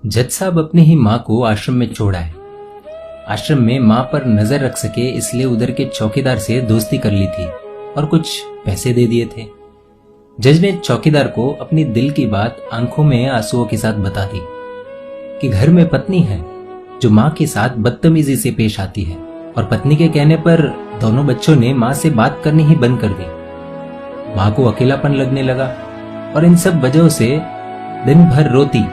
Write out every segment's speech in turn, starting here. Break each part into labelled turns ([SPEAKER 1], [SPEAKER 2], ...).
[SPEAKER 1] जज साहब अपनी ही माँ को आश्रम में छोड़ आए। आश्रम में माँ पर नजर रख सके इसलिए उधर के चौकीदार से दोस्ती कर ली थी और कुछ पैसे दे दिए थे। जज ने चौकीदार को अपनी दिल की बात आंखों में आंसुओं के साथ बता दी कि घर में पत्नी है जो माँ के साथ बदतमीजी से पेश आती है और पत्नी के कहने पर दोनों बच्चों ने माँ से बात करनी ही बंद कर दी। माँ को अकेलापन लगने लगा और इन सब वजहों से दिन भर रोती,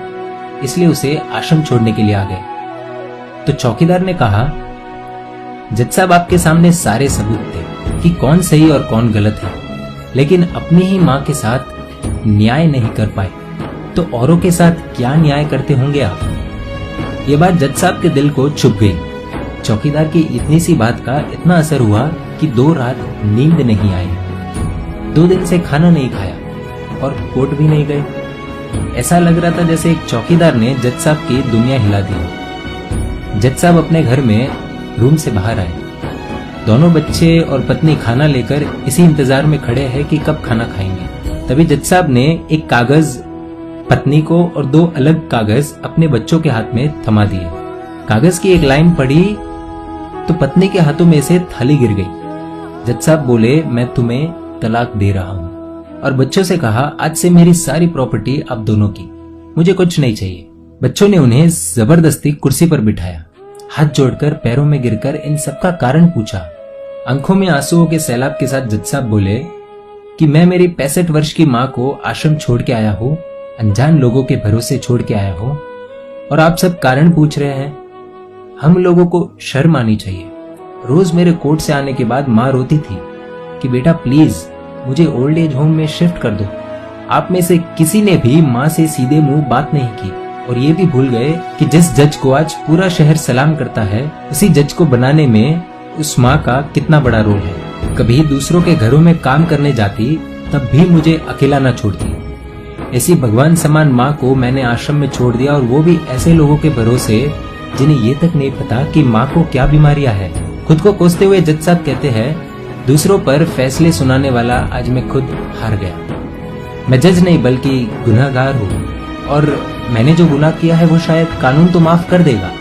[SPEAKER 1] इसलिए उसे आश्रम छोड़ने के लिए आ गए। तो चौकीदार ने कहा, जज साहब आपके सामने सारे सबूत थे कि कौन सही और कौन गलत है, लेकिन अपनी ही माँ के साथ न्याय नहीं कर पाए तो औरों के साथ क्या न्याय करते होंगे आप। ये बात जज साहब के दिल को छुप गई। चौकीदार की इतनी सी बात का इतना असर हुआ कि 2 रात नींद नहीं आई, 2 दिन से खाना नहीं खाया और कोर्ट भी नहीं गए। ऐसा लग रहा था जैसे एक चौकीदार ने जज साहब की दुनिया हिला दी। जज साहब अपने घर में रूम से बाहर आए। दोनों बच्चे और पत्नी खाना लेकर इसी इंतजार में खड़े हैं कि कब खाना खाएंगे। तभी जज साहब ने एक कागज पत्नी को और 2 अलग कागज अपने बच्चों के हाथ में थमा दिए। कागज की एक लाइन पढ़ी तो पत्नी के हाथों में से थाली गिर गई। जज साहब बोले, मैं तुम्हें तलाक दे रहा हूं, और बच्चों से कहा, आज से मेरी सारी प्रॉपर्टी आप दोनों की, मुझे कुछ नहीं चाहिए। बच्चों ने उन्हें जबरदस्ती कुर्सी पर बिठाया, हाथ जोड़कर पैरों में गिरकर इन सबका कारण पूछा। आंखों में आंसुओं के सैलाब के साथ जज साहब बोले कि मैं मेरी 65 वर्ष की माँ को आश्रम छोड़ के आया हूँ, अनजान लोगों के भरोसे छोड़ के आया हूँ, और आप सब कारण पूछ रहे हैं। हम लोगों को शर्म आनी चाहिए। रोज मेरे कोर्ट से आने के बाद माँ रोती थी कि बेटा प्लीज मुझे ओल्ड एज होम में शिफ्ट कर दो। आप में से किसी ने भी माँ से सीधे मुंह बात नहीं की, और ये भी भूल गए कि जिस जज को आज पूरा शहर सलाम करता है, उसी जज को बनाने में उस माँ का कितना बड़ा रोल है। कभी दूसरों के घरों में काम करने जाती तब भी मुझे अकेला न छोड़ती। ऐसी भगवान समान माँ को मैंने आश्रम में छोड़ दिया, और वो भी ऐसे लोगों के भरोसे जिन्हें ये तक नहीं पता कि माँ को क्या बीमारियां है। खुद को कोसते हुए जज साहब कहते हैं, दूसरों पर फैसले सुनाने वाला आज मैं खुद हार गया। मैं जज नहीं बल्कि गुनहगार हूँ, और मैंने जो गुनाह किया है वो शायद कानून तो माफ कर देगा,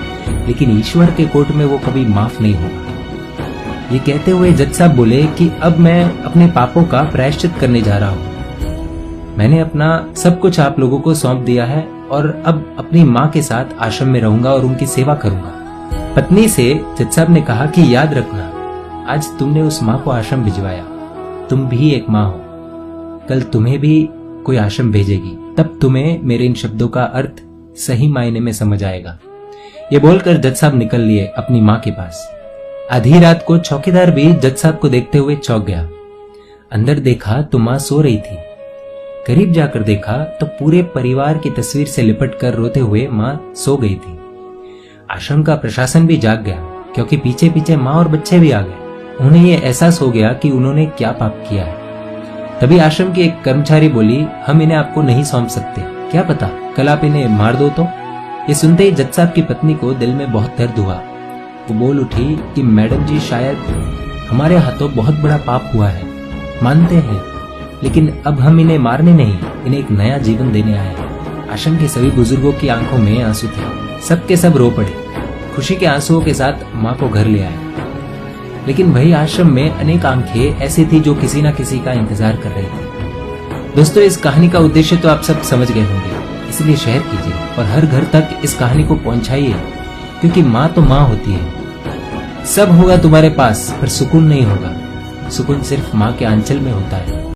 [SPEAKER 1] लेकिन ईश्वर के कोर्ट में वो कभी माफ नहीं होगा। ये कहते हुए जज साहब बोले कि अब मैं अपने पापों का प्रायश्चित करने जा रहा हूँ। मैंने अपना सब कुछ आप लोगों को सौंप दिया है, और अब अपनी माँ के साथ आश्रम में रहूंगा और उनकी सेवा करूंगा। पत्नी से जज साहब ने कहा कि याद रखना, आज तुमने उस माँ को आश्रम भिजवाया, तुम भी एक माँ हो, कल तुम्हें भी कोई आश्रम भेजेगी, तब तुम्हें मेरे इन शब्दों का अर्थ सही मायने में समझ आएगा। ये बोलकर जज साहब निकल लिए अपनी माँ के पास। आधी रात को चौकीदार भी जज साहब को देखते हुए चौंक गया। अंदर देखा तो माँ सो रही थी। करीब जाकर देखा तो पूरे परिवार की तस्वीर से लिपट कर रोते हुए माँ सो गई थी। आश्रम का प्रशासन भी जाग गया, क्योंकि पीछे पीछे माँ और बच्चे भी आ गए। उन्हें यह एहसास हो गया कि उन्होंने क्या पाप किया है। तभी आश्रम की एक कर्मचारी बोली, हम इन्हें आपको नहीं सौंप सकते, क्या पता कल आप इन्हें मार दो तो। ये सुनते ही जज साहब की पत्नी को दिल में बहुत दर्द हुआ। वो बोल उठी कि मैडम जी, शायद हमारे हाथों बहुत बड़ा पाप हुआ है, मानते हैं, लेकिन अब हम इन्हें मारने नहीं, इन्हें एक नया जीवन देने आए हैं। आश्रम के सभी बुजुर्गों की आंखों में आंसू थे। सब के सब रो पड़े। खुशी के आंसुओं के साथ माँ को घर ले आए। लेकिन वही आश्रम में अनेक आंखें ऐसी थी जो किसी न किसी का इंतजार कर रही थी। दोस्तों, इस कहानी का उद्देश्य तो आप सब समझ गए होंगे, इसलिए शेयर कीजिए और हर घर तक इस कहानी को पहुंचाइए, क्योंकि माँ तो माँ होती है। सब होगा तुम्हारे पास, पर सुकून नहीं होगा। सुकून सिर्फ माँ के आंचल में होता है।